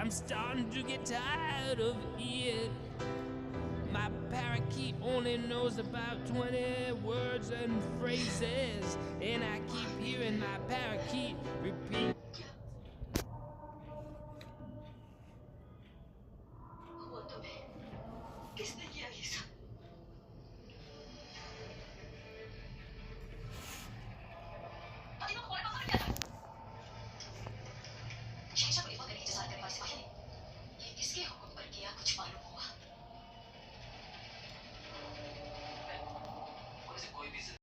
I'm starting to get tired of it. My parakeet only knows about 20 words and phrases, and I keep hearing my parakeet repeat. किसने किया ये सब? अरे मैं तुम्हारे पास क्या था? शहंशाह को इल्फा करने की इंतजार करने वाले सिपाही ने ये किसके हुक्म पर किया कुछ मालूम हो?